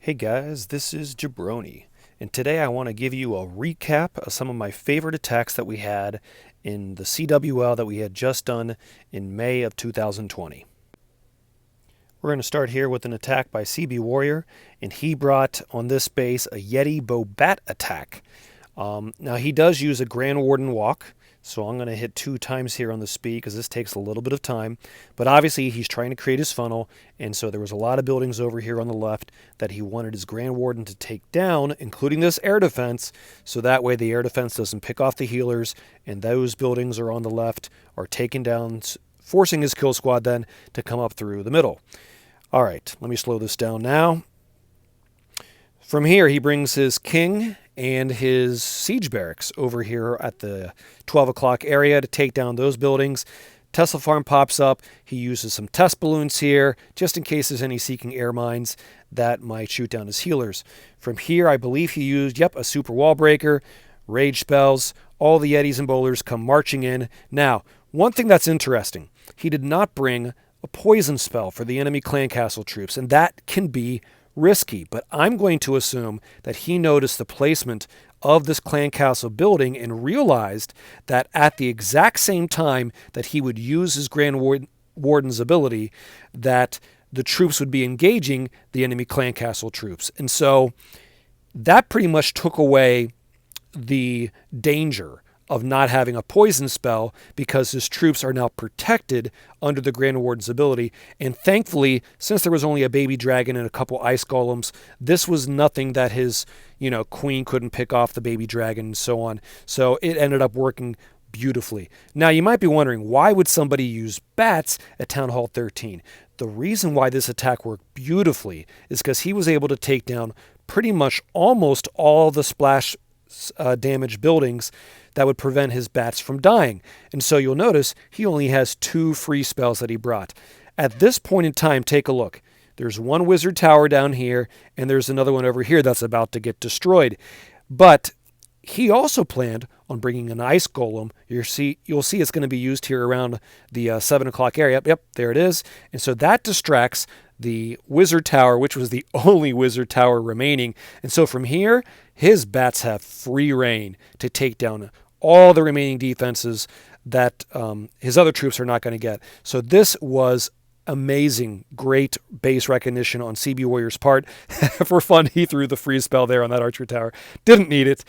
Hey guys, this is Jabroni, and today I want to give you a recap of some of my favorite attacks that we had in the CWL that we had just done in May of 2020. We're going to start here with an attack by CB Warrior, and he brought on this base a YetiBoBat attack. Now he does use a Grand Warden walk, so I'm going to hit 2 times here on the speed because this takes a little bit of time. But obviously he's trying to create his funnel, and so there was a lot of buildings over here on the left that he wanted his Grand Warden to take down, including this air defense, so that way the air defense doesn't pick off the healers, and those buildings are on the left are taken down, forcing his kill squad then to come up through the middle. All right, let me slow this down now. From here, he brings his king and his siege barracks over here at the 12 o'clock area to take down those buildings. Tesla farm pops up. He uses some test balloons here just in case there's any seeking air mines that might shoot down his healers. From here, I believe he used, a super wall breaker, rage spells. All the Yetis and bowlers come marching in. Now, one thing that's interesting, he did not bring a poison spell for the enemy clan castle troops, and that can be risky, but I'm going to assume that he noticed the placement of this clan castle building and realized that at the exact same time that he would use his Grand Warden's ability, that the troops would be engaging the enemy clan castle troops. And so that pretty much took away the danger of not having a poison spell because his troops are now protected under the Grand Warden's ability. And thankfully, since there was only a baby dragon and a couple ice golems, this was nothing that his, queen couldn't pick off the baby dragon and so on. So it ended up working beautifully. Now, you might be wondering, why would somebody use bats at Town Hall 13? The reason why this attack worked beautifully is because he was able to take down pretty much almost all the splash damage buildings that would prevent his bats from dying. And so you'll notice he only has 2 free spells that he brought. At this point in time, take a look. There's one wizard tower down here, and there's another one over here that's about to get destroyed. But he also planned on bringing an ice golem. You'll see it's going to be used here around the 7 o'clock area. Yep, there it is. And so that distracts the wizard tower, which was the only wizard tower remaining. And so from here, his bats have free reign to take down all the remaining defenses that his other troops are not going to get. So this was amazing, great base recognition on CB Warrior's part. For fun, he threw the freeze spell there on that archer tower. Didn't need it.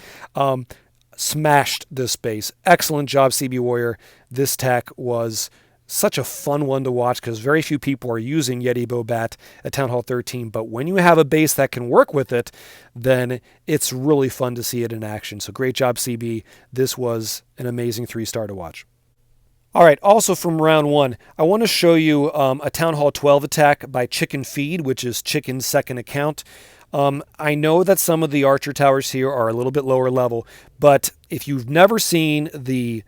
Smashed this base. Excellent job, CB Warrior. This tech was such a fun one to watch because very few people are using YetiBoBat at Town Hall 13. But when you have a base that can work with it, then it's really fun to see it in action. So great job, CB. This was an amazing 3-star to watch. All right, also from round 1, I want to show you a Town Hall 12 attack by Chicken Feed, which is Chicken's second account. I know that some of the archer towers here are a little bit lower level, but if you've never seen the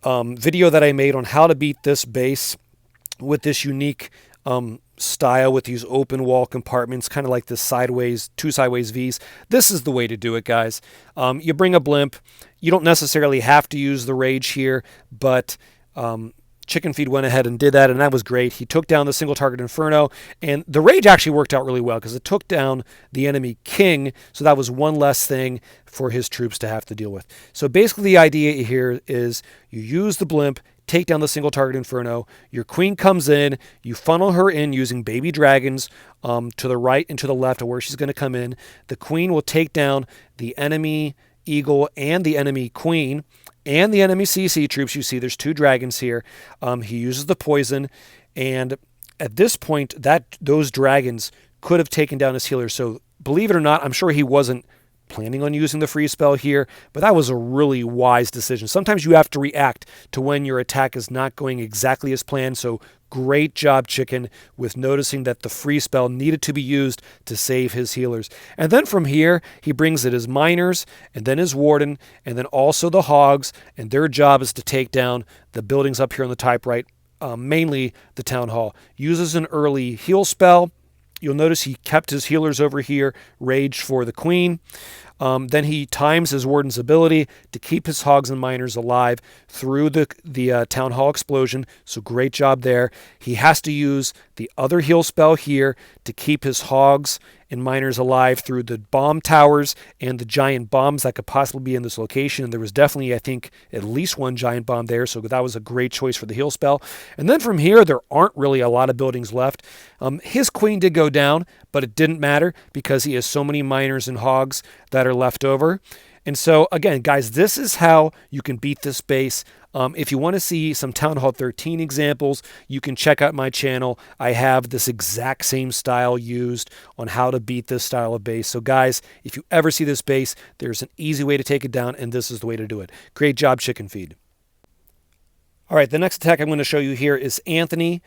video that I made on how to beat this base with this unique style with these open wall compartments, kind of like this two sideways V's. This is the way to do it, guys. You bring a blimp. You don't necessarily have to use the rage here, but Chicken Feed went ahead and did that, and that was great. He took down the single target Inferno, and the rage actually worked out really well because it took down the enemy king, so that was one less thing for his troops to have to deal with. So basically the idea here is you use the blimp, take down the single target Inferno, your queen comes in, you funnel her in using baby dragons to the right and to the left of where she's going to come in. The queen will take down the enemy eagle and the enemy queen, and the enemy CC troops. You see there's 2 dragons here. He uses the poison, and at this point, those dragons could have taken down his healers. So believe it or not, I'm sure he wasn't planning on using the free spell here, but that was a really wise decision. Sometimes you have to react to when your attack is not going exactly as planned, so great job, Chicken, with noticing that the free spell needed to be used to save his healers. And then from here, he brings it his miners, and then his warden, and then also the hogs, and their job is to take down the buildings up here on the top right, mainly the town hall. Uses an early heal spell. You'll notice he kept his healers over here, raged for the queen. Then he times his warden's ability to keep his hogs and miners alive through the town hall explosion. So great job there. He has to use the other heal spell here to keep his hogs and miners alive through the bomb towers and the giant bombs that could possibly be in this location. And there was definitely, I think, at least one giant bomb there, so that was a great choice for the heal spell. And then from here, there aren't really a lot of buildings left. His queen did go down, but it didn't matter because he has so many miners and hogs that are left over. And so, again, guys, this is how you can beat this base. If you want to see some Town Hall 13 examples, you can check out my channel. I have this exact same style used on how to beat this style of base. So, guys, if you ever see this base, there's an easy way to take it down, and this is the way to do it. Great job, Chicken Feed. All right, the next attack I'm going to show you here is Anthony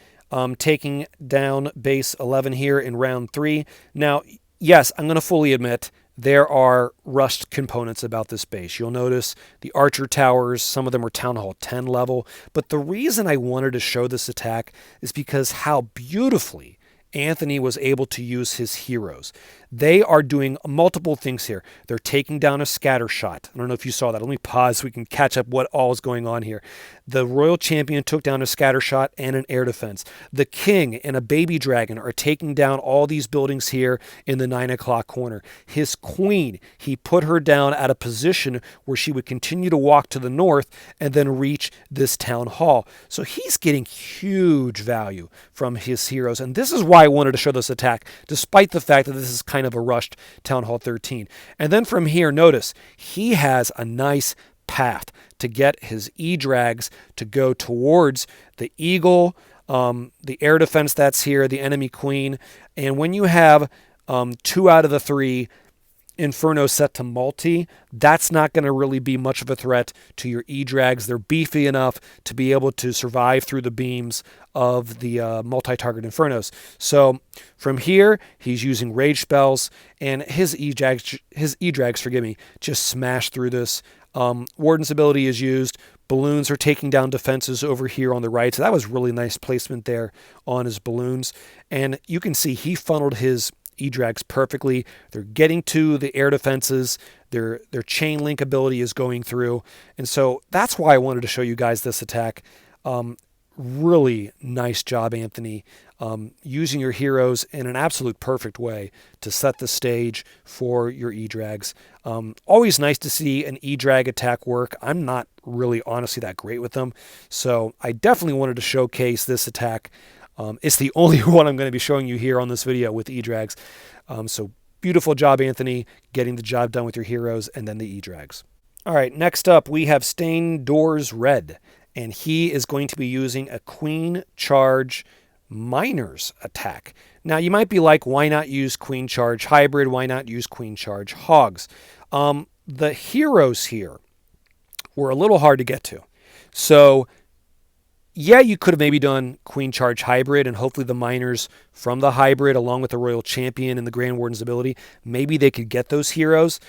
taking down base 11 here in round 3. Now, yes, I'm going to fully admit there are rushed components about this base. You'll notice the archer towers, some of them are Town Hall 10 level. But the reason I wanted to show this attack is because how beautifully Anthony was able to use his heroes. They are doing multiple things here. They're taking down a scatter shot. I don't know if you saw that. Let me pause so we can catch up what all is going on here. The Royal Champion took down a scatter shot and an air defense. The King and a baby dragon are taking down all these buildings here in the 9 o'clock corner. His Queen, he put her down at a position where she would continue to walk to the north and then reach this town hall. So he's getting huge value from his heroes. And this is why I wanted to show this attack, despite the fact that this is kind of a rushed Town Hall 13. And then from here, notice, he has a nice path to get his E-Drags to go towards the Eagle, the air defense that's here, the enemy Queen. And when you have 2 out of the 3 Inferno set to multi, that's not going to really be much of a threat to your E-Drags. They're beefy enough to be able to survive through the beams of the multi-target Infernos. So from here, he's using rage spells, and his E-Drags, forgive me, just smash through this. Warden's ability is used. Balloons are taking down defenses over here on the right. So that was really nice placement there on his balloons. And you can see he funneled his E-Drags perfectly. They're getting to the air defenses. Their chain link ability is going through. And so that's why I wanted to show you guys this attack. Really nice job, Anthony, using your heroes in an absolute perfect way to set the stage for your E-Drags. Always nice to see an E-Drag attack work. I'm not really honestly that great with them, so I definitely wanted to showcase this attack. It's the only one I'm going to be showing you here on this video with E-Drags. So beautiful job, Anthony, getting the job done with your heroes and then the E-Drags. All right, next up we have Stained Doors Red, and he is going to be using a Queen Charge Miners attack. Now you might be like, why not use Queen Charge Hybrid? Why not use Queen Charge Hogs? The heroes here were a little hard to get to. So yeah, you could have maybe done Queen Charge Hybrid, and hopefully the miners from the hybrid, along with the Royal Champion and the Grand Warden's ability, maybe they could get those heroes.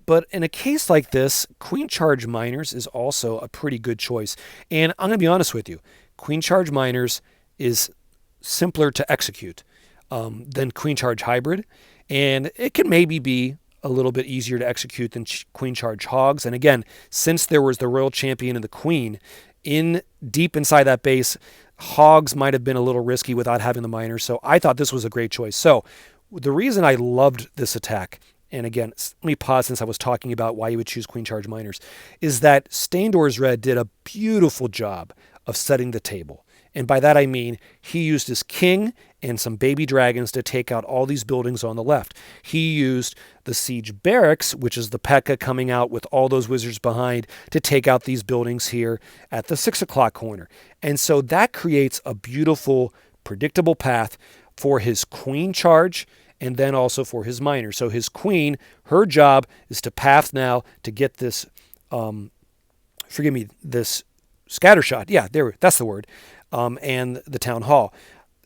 But in a case like this, Queen Charge Miners is also a pretty good choice. And I'm going to be honest with you, Queen Charge Miners is simpler to execute than Queen Charge Hybrid, and it can maybe be a little bit easier to execute than Queen Charge Hogs. And again, since there was the Royal Champion and the Queen deep inside that base, Hogs might have been a little risky without having the miners. So I thought this was a great choice. So the reason I loved this attack, and again, let me pause since I was talking about why you would choose Queen Charge Miners, is that Stained Doors Red did a beautiful job of setting the table. And by that I mean he used his king and some baby dragons to take out all these buildings on the left. He used the siege barracks, which is the P.E.K.K.A coming out with all those wizards behind, to take out these buildings here at the 6 o'clock corner. And so that creates a beautiful, predictable path for his Queen Charge and then also for his miners. So his Queen, her job is to path now to get this, this scatter shot. Yeah, that's the word. And the town hall.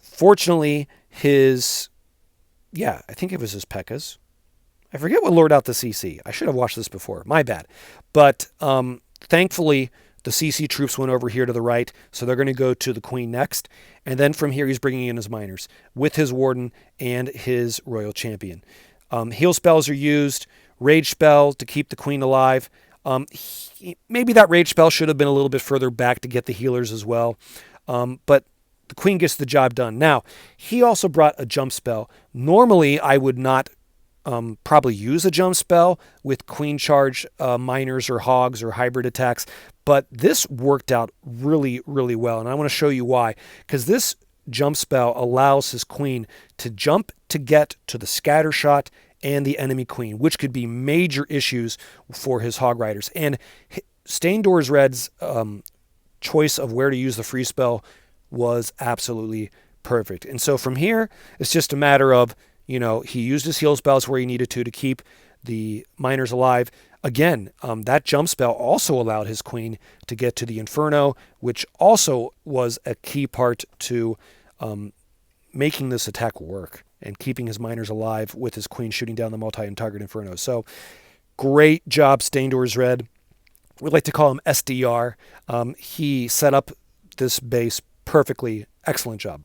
Fortunately, I think it was his P.E.K.K.As. I forget what lured out the CC. I should have watched this before. My bad. But thankfully, the CC troops went over here to the right, so they're going to go to the Queen next. And then from here, he's bringing in his miners with his Warden and his Royal Champion. Heal spells are used. Rage spell to keep the Queen alive. Maybe that rage spell should have been a little bit further back to get the healers as well. But the queen gets the job done. Now, he also brought a jump spell. Normally, I would not probably use a jump spell with queen charge miners or hogs or hybrid attacks, but this worked out really, really well, and I want to show you why. Because this jump spell allows his queen to jump to get to the scatter shot and the enemy queen, which could be major issues for his hog riders. And Staindoors Red's choice of where to use the free spell was absolutely perfect. And so from here, it's just a matter of, he used his heal spells where he needed to keep the miners alive. Again, that jump spell also allowed his queen to get to the Inferno, which also was a key part to making this attack work and keeping his miners alive with his queen shooting down the multi-target Inferno. So great job, Staindoors Red. We like to call him SDR. He set up this base perfectly. Excellent job.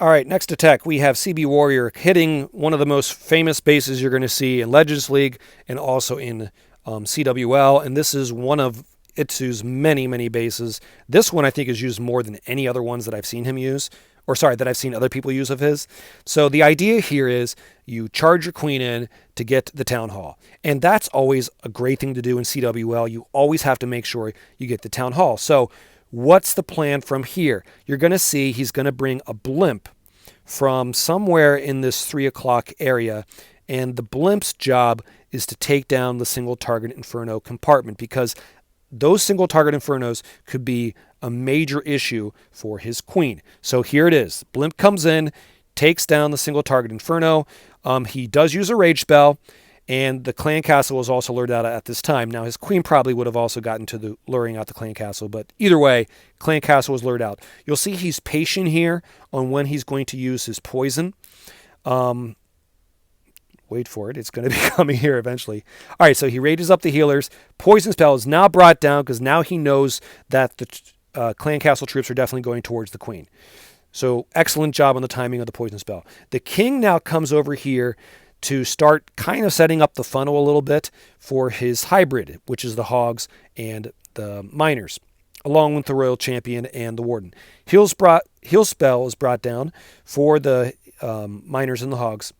All right, next attack, we have CB Warrior hitting one of the most famous bases you're going to see in Legends League and also in CWL, and this is one of Itsu's many, many bases. This one I think is used more than any other ones that I've seen him use, that I've seen other people use of his. So the idea here is you charge your queen in to get the Town Hall, and that's always a great thing to do in CWL. You always have to make sure you get the Town Hall. So what's the plan from here? You're going to see he's going to bring a blimp from somewhere in this 3 o'clock area, and the blimp's job is to take down the single target Inferno compartment, because those single target Infernos could be a major issue for his queen. So here it is. Blimp comes in, takes down the single target Inferno. He does use a rage spell, and the clan castle was also lured out at this time. Now, his queen probably would have also gotten to the luring out the clan castle, but either way, clan castle was lured out. You'll see he's patient here on when he's going to use his poison. Wait for it. It's going to be coming here eventually. All right, so he rages up the healers. Poison spell is now brought down because now he knows that the clan castle troops are definitely going towards the queen. So excellent job on the timing of the poison spell. The king now comes over here to start kind of setting up the funnel a little bit for his hybrid, which is the hogs and the miners, along with the royal champion and the warden. Heal spell is brought down for the miners and the hogs.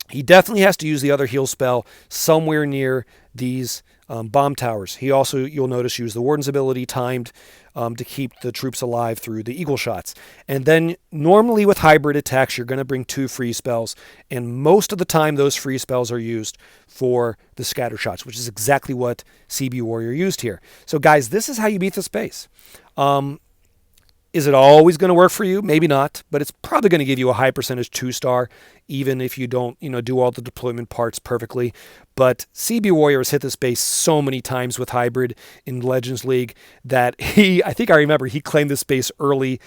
He definitely has to use the other heal spell somewhere near these bomb towers. He also, you'll notice, used the warden's ability timed to keep the troops alive through the eagle shots. And then normally with hybrid attacks, you're going to bring 2 free spells. And most of the time, those free spells are used for the scatter shots, which is exactly what CB Warrior used here. So guys, this is how you beat this base. Is it always going to work for you? Maybe not, but it's probably going to give you a high percentage 2-star, even if you don't, do all the deployment parts perfectly. But CB Warrior has hit this base so many times with hybrid in Legends League that I think I remember he claimed this base early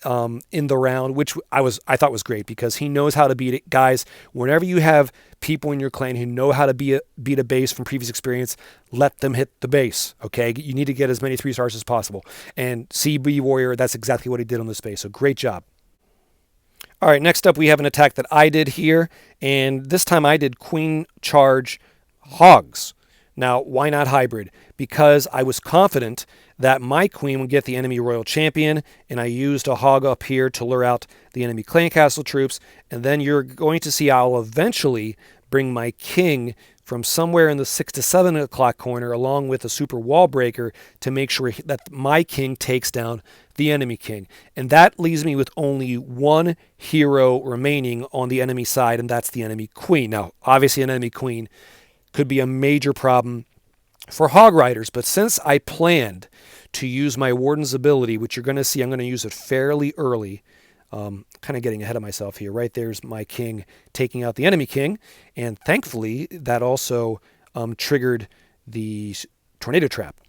in the round, which I thought was great because he knows how to beat it. Guys, whenever you have people in your clan who know how to beat a base from previous experience, let them hit the base, okay? You need to get as many 3-stars as possible. And CB Warrior, that's exactly what he did on this base, so great job. All right, next up we have an attack that I did here, and this time I did queen charge hogs. Now, why not hybrid? Because I was confident that my queen would get the enemy royal champion, and I used a hog up here to lure out the enemy clan castle troops, and then you're going to see I'll eventually bring my king from somewhere in the 6 to 7 o'clock corner along with a super wall breaker to make sure that my king takes down the enemy king. And that leaves me with only one hero remaining on the enemy side, and that's the enemy queen. Now, obviously an enemy queen could be a major problem for hog riders, but since I planned to use my warden's ability, which you're going to see I'm going to use it fairly early, kind of getting ahead of myself here. Right there's my king taking out the enemy king, and thankfully that also triggered the tornado trap.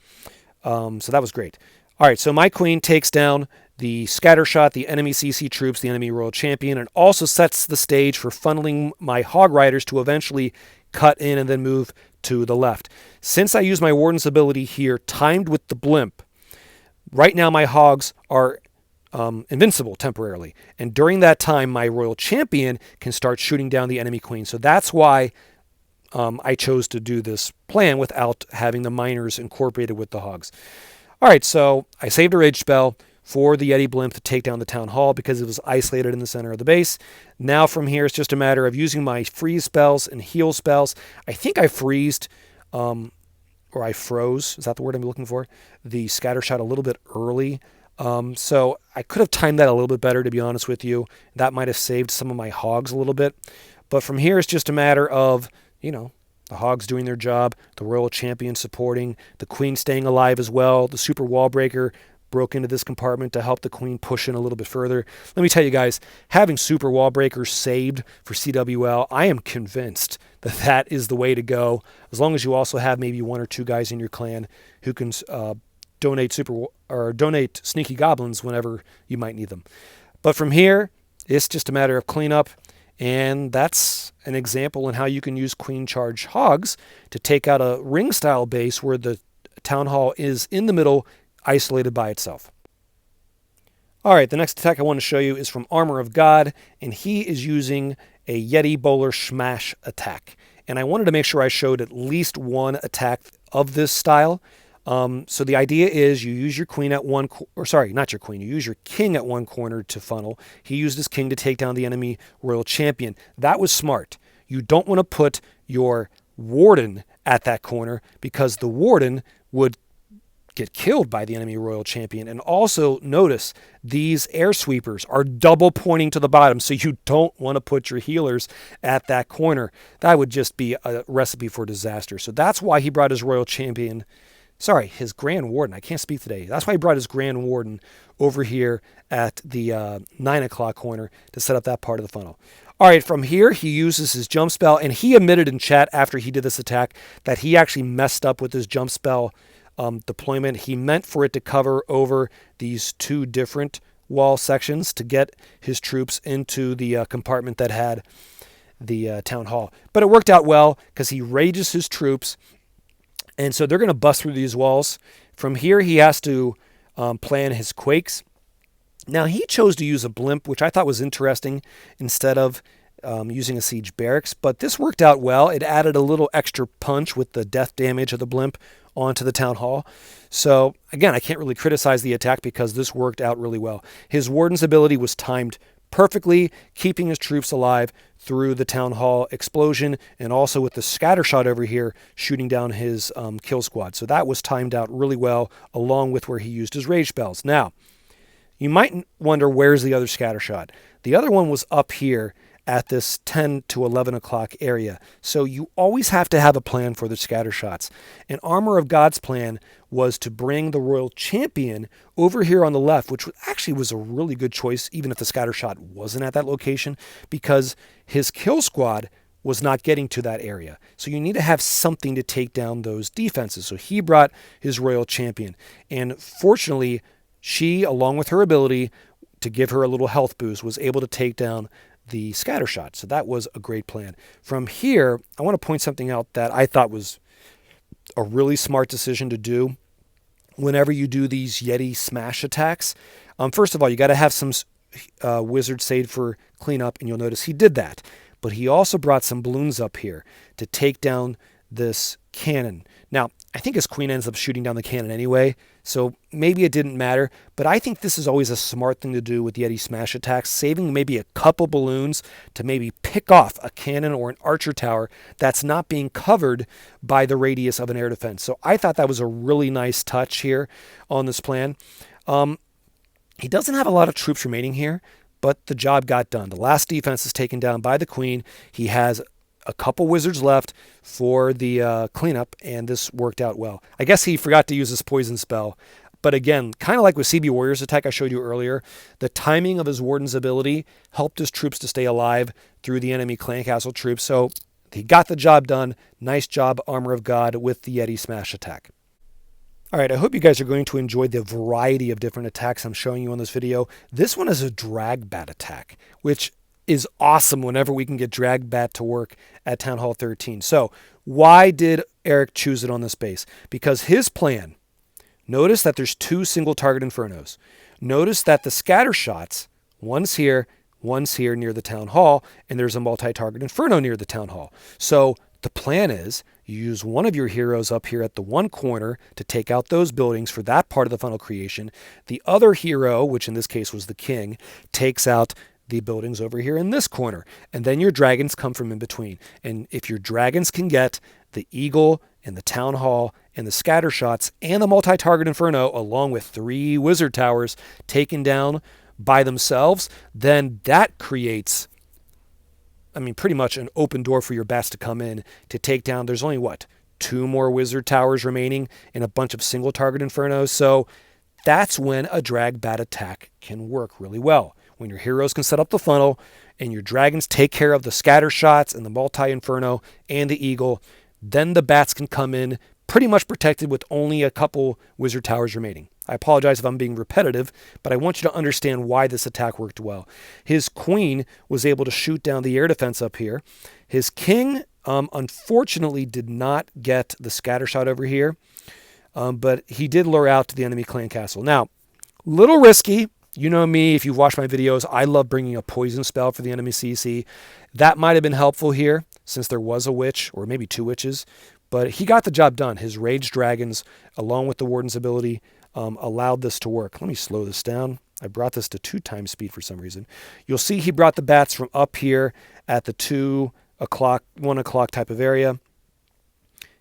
So that was great. All right, so my queen takes down the scatter shot, the enemy CC troops, the enemy royal champion, and also sets the stage for funneling my hog riders to eventually cut in and then move to the left. Since I use my warden's ability here, timed with the blimp, right now my hogs are invincible temporarily. And during that time, my royal champion can start shooting down the enemy queen. So that's why I chose to do this plan without having the miners incorporated with the hogs. All right, so I saved a rage spell, for the Yeti blimp to take down the town hall because it was isolated in the center of the base. Now from here, it's just a matter of using my freeze spells and heal spells. I think I freezed, or I froze, is that the word I'm looking for? The scatter shot a little bit early. So I could have timed that a little bit better, to be honest with you. That might have saved some of my hogs a little bit. But from here, it's just a matter of, the hogs doing their job, the royal champion supporting, the queen staying alive as well. The super wall breaker broke into this compartment to help the queen push in a little bit further. Let me tell you guys, having super wall breakers saved for CWL, I am convinced that that is the way to go, as long as you also have maybe one or two guys in your clan who can donate sneaky goblins whenever you might need them. But from here, it's just a matter of cleanup, and that's an example in how you can use queen charge hogs to take out a ring style base where the town hall is in the middle, isolated by itself. All right, the next attack I want to show you is from Armor of God, and he is using a Yeti-Bowler Smash attack. And I wanted to make sure I showed at least one attack of this style. So the idea is you use your queen at one, not your queen, you use your king at one corner to funnel. He used his king to take down the enemy royal champion. That was smart. You don't want to put your warden at that corner because the warden would get killed by the enemy royal champion. And also notice these air sweepers are double pointing to the bottom, so you don't want to put your healers at that corner. That would just be a recipe for disaster. So that's why he brought his royal champion, his Grand Warden. I can't speak today. That's why he brought his Grand Warden over here at the 9 o'clock corner to set up that part of the funnel. All right, from here, he uses his jump spell, and he admitted in chat after he did this attack that he actually messed up with his jump spell deployment. He meant for it to cover over these two different wall sections to get his troops into the compartment that had the town hall. But it worked out well because he rages his troops, and so they're going to bust through these walls. From here, he has to plan his quakes. Now, he chose to use a blimp, which I thought was interesting, instead of using a siege barracks. But this worked out well. It added a little extra punch with the death damage of the blimp onto the town hall. So, again, I can't really criticize the attack because this worked out really well. His warden's ability was timed perfectly, keeping his troops alive through the town hall explosion, and also with the scatter shot over here shooting down his kill squad. So that was timed out really well, along with where he used his rage spells. Now, you might wonder, where's the other scatter shot? The other one was up here at this 10 to 11 o'clock area. So you always have to have a plan for the scatter shots. And Armor of God's plan was to bring the royal champion over here on the left, which actually was a really good choice, even if the scatter shot wasn't at that location, because his kill squad was not getting to that area. So you need to have something to take down those defenses. So he brought his royal champion. And fortunately, she, along with her ability to give her a little health boost, was able to take down the scatter shot. So that was a great plan. From here, I want to point something out that I thought was a really smart decision to do whenever you do these Yeti Smash attacks. First of all, you got to have some wizards saved for cleanup, and you'll notice he did that. But he also brought some balloons up here to take down this cannon. Now, I think his queen ends up shooting down the cannon anyway, so maybe it didn't matter, but I think this is always a smart thing to do with Yeti Smash attacks, saving maybe a couple balloons to maybe pick off a cannon or an archer tower that's not being covered by the radius of an air defense. So I thought that was a really nice touch here on this plan. He doesn't have a lot of troops remaining here, but the job got done. The last defense is taken down by the queen. He has a couple wizards left for the cleanup, and this worked out well. I guess he forgot to use his poison spell, but again, kind of like with CB Warrior's attack I showed you earlier, the timing of his warden's ability helped his troops to stay alive through the enemy clan castle troops, so he got the job done. Nice job, Armor of God, with the Yeti Smash attack. All right, I hope you guys are going to enjoy the variety of different attacks I'm showing you on this video. This one is a DragBat attack, which is awesome whenever we can get DragBat to work at Town Hall 13. So why did Eric choose it on this base? Because his plan, notice that there's two single target infernos. Notice that the scatter shots, one's here near the Town Hall, and there's a multi-target inferno near the Town Hall. So the plan is You use one of your heroes up here at the one corner to take out those buildings for that part of the funnel creation. The other hero, which in this case was the king, takes out the buildings over here in this corner. And then your dragons come from in between. And if your dragons can get the eagle and the town hall and the scatter shots and the multi-target inferno, along with 3 wizard towers taken down by themselves, then that creates, I mean, pretty much an open door for your bats to come in to take down. There's only, what, 2 more wizard towers remaining and a bunch of single target infernos. So that's when a DragBat attack can work really well. When your heroes can set up the funnel and your dragons take care of the scatter shots and the multi-inferno and the eagle, then the bats can come in pretty much protected with only a couple wizard towers remaining. I apologize if I'm being repetitive, but I want you to understand why this attack worked well. His queen was able to shoot down the air defense up here. His king, unfortunately, did not get the scatter shot over here, but he did lure out to the enemy clan castle. Now, little risky. You know me, if you've watched my videos, I love bringing a poison spell for the enemy CC. That might have been helpful here, since there was a witch, or maybe 2 witches, but he got the job done. His rage dragons, along with the warden's ability, allowed this to work. Let me slow this down. I brought this to 2 times speed for some reason. You'll see he brought the bats from up here at the 2 o'clock, 1 o'clock type of area.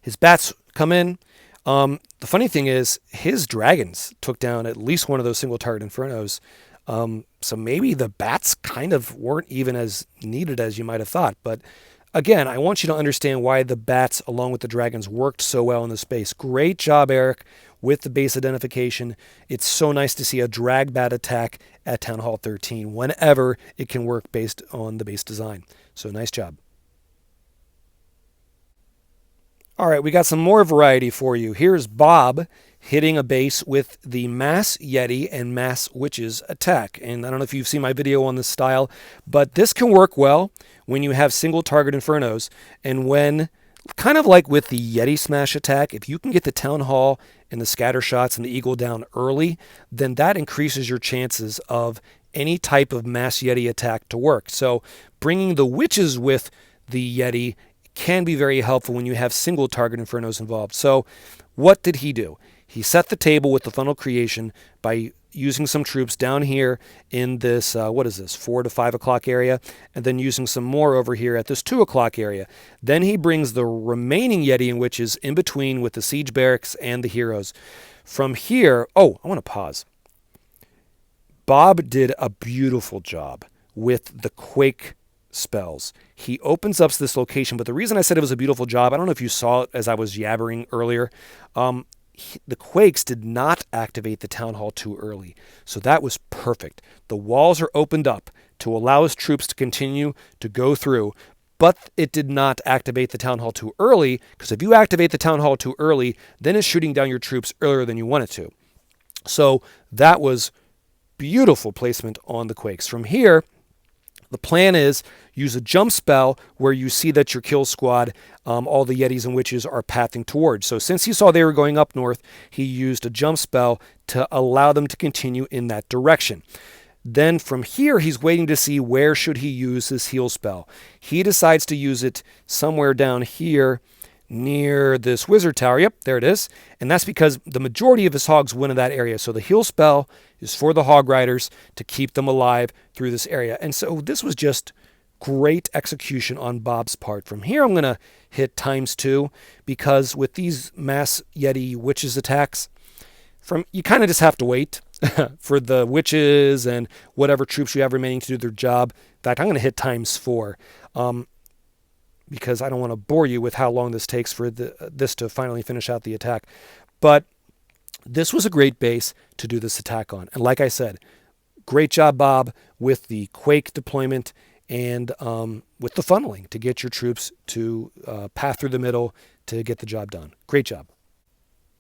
His bats come in. The funny thing is, his dragons took down at least one of those single target infernos. So maybe the bats kind of weren't even as needed as you might have thought. But again, I want you to understand why the bats, along with the dragons, worked so well in this space. Great job, Eric, with the base identification. It's so nice to see a DragBat attack at Town Hall 13 whenever it can work based on the base design. So nice job. All right, we got some more variety for you. Here's Bob hitting a base with the Mass Yeti and Mass Witches attack. And I don't know if you've seen my video on this style, but this can work well when you have single target infernos. And when, kind of like with the Yeti Smash attack, if you can get the Town Hall and the scatter shots and the eagle down early, then that increases your chances of any type of Mass Yeti attack to work. So bringing the witches with the Yeti can be very helpful when you have single target infernos involved. So what did he do? He set the table with the funnel creation by using some troops down here in this, 4 to 5 o'clock area, and then using some more over here at this 2 o'clock area. Then he brings the remaining Yeti and Witches in between with the siege barracks and the heroes. From here, I want to pause. Bob did a beautiful job with the Quake spells. He opens up this location, but the reason I said it was a beautiful job, I don't know if you saw it as I was yabbering earlier, the Quakes did not activate the Town Hall too early, so that was perfect. The walls are opened up to allow his troops to continue to go through, but it did not activate the Town Hall too early, because if you activate the Town Hall too early, then it's shooting down your troops earlier than you want it to. So that was beautiful placement on the Quakes. From here, the plan is use a jump spell where you see that your kill squad, all the Yetis and Witches are pathing towards. So since he saw they were going up north, he used a jump spell to allow them to continue in that direction. Then from here, he's waiting to see where should he use his heal spell. He decides to use it somewhere down here near this wizard tower. Yep, there it is. And that's because the majority of his hogs went in that area. So the heal spell is for the hog riders to keep them alive through this area. And so this was just great execution on Bob's part. From here, I'm going to hit ×2 because with these Mass Yeti Witches attacks, you kind of just have to wait for the witches and whatever troops you have remaining to do their job. In fact, I'm going to hit ×4. Because I don't want to bore you with how long this takes for this to finally finish out the attack. But this was a great base to do this attack on. And like I said, great job, Bob, with the Quake deployment and with the funneling to get your troops to path through the middle to get the job done. Great job.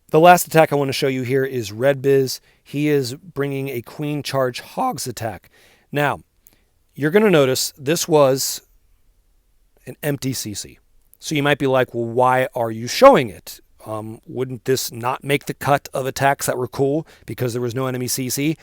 The last attack I want to show you here is Red Biz. He is bringing a Queen Charge Hogs attack. Now, you're going to notice this was an empty CC. So you might be like, well, why are you showing it? Wouldn't this not make the cut of attacks that were cool because there was no enemy CC?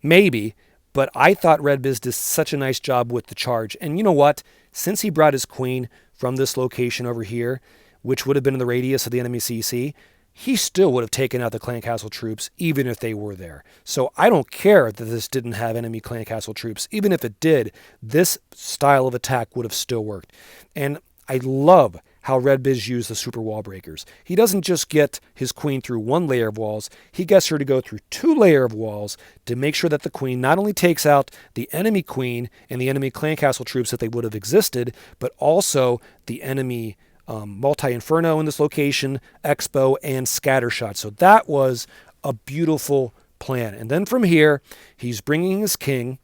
Maybe, but I thought Red Biz did such a nice job with the charge. And you know what? Since he brought his queen from this location over here, which would have been in the radius of the enemy CC, he still would have taken out the clan castle troops even if they were there. So I don't care that this didn't have enemy clan castle troops. Even if it did, this style of attack would have still worked. And I love how Red Biz used the super wall breakers. He doesn't just get his queen through one layer of walls, he gets her to go through 2 layers of walls to make sure that the queen not only takes out the enemy queen and the enemy clan castle troops if they would have existed, but also the enemy multi-inferno in this location, expo, and scattershot. So that was a beautiful plan. And then from here, he's bringing his king.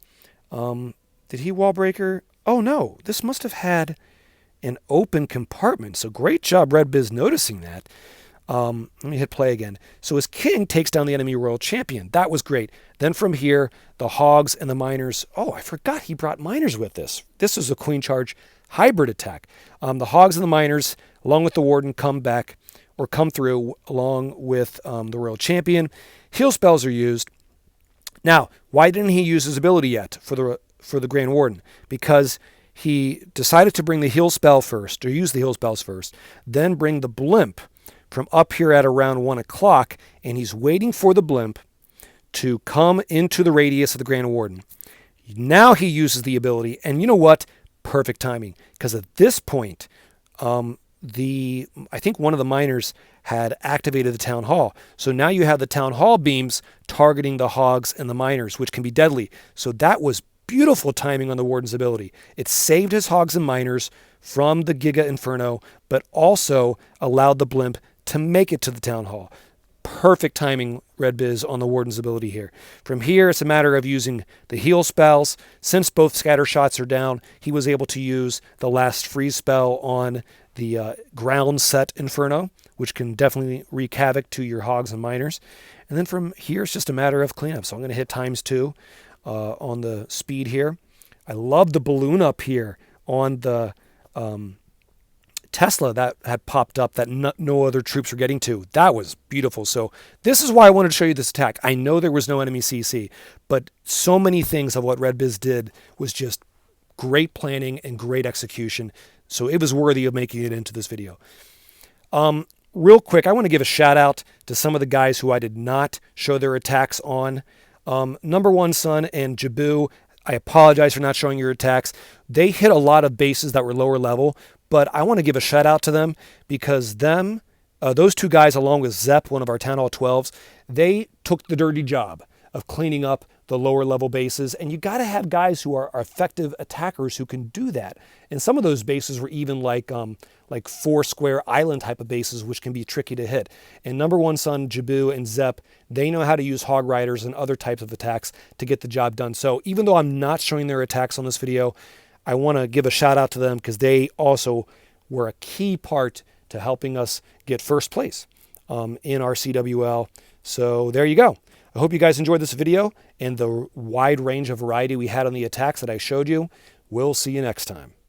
Did he wall breaker? Oh no, this must have had an open compartment. So great job, Red Biz, noticing that. Let me hit play again. So his king takes down the enemy royal champion. That was great. Then from here, the hogs and the miners. Oh, I forgot he brought miners with this. This is a queen charge hybrid attack. The hogs and the miners, along with the warden, come through along with the royal champion. Heal spells are used. Now, why didn't he use his ability yet for the Grand Warden? Because he decided to bring the heal spell first, or use the heal spells first, then bring the blimp from up here at around 1 o'clock, and he's waiting for the blimp to come into the radius of the Grand Warden. Now he uses the ability, and you know what? Perfect timing, because at this point, I think one of the miners had activated the town hall. So now you have the town hall beams targeting the hogs and the miners, which can be deadly. So that was beautiful timing on the warden's ability. It saved his hogs and miners from the Giga Inferno, but also allowed the blimp to make it to the town hall. Perfect timing, Red Biz, on the warden's ability here. From here, it's a matter of using the heal spells. Since both scatter shots are down, he was able to use the last freeze spell on the ground set Inferno, which can definitely wreak havoc to your hogs and miners. And then from here, it's just a matter of cleanup. So I'm going to hit ×2 on the speed here. I love the balloon up here on the Tesla that had popped up that no other troops were getting to. That was beautiful. So this is why I wanted to show you this attack. I know there was no enemy CC, but so many things of what Red Biz did was just great planning and great execution. So it was worthy of making it into this video. Real quick, I want to give a shout out to some of the guys who I did not show their attacks on. Number One Son and Jabu, I apologize for not showing your attacks. They hit a lot of bases that were lower level, but I want to give a shout out to them because those 2 guys, along with Zepp, one of our Town Hall 12s, they took the dirty job of cleaning up the lower level bases. And you got to have guys who are effective attackers who can do that. And some of those bases were even like 4 square island type of bases, which can be tricky to hit. And Number One Son, Jabu, and Zepp, they know how to use hog riders and other types of attacks to get the job done. So even though I'm not showing their attacks on this video, I want to give a shout out to them because they also were a key part to helping us get first place in our CWL. So there you go. I hope you guys enjoyed this video and the wide range of variety we had on the attacks that I showed you. We'll see you next time.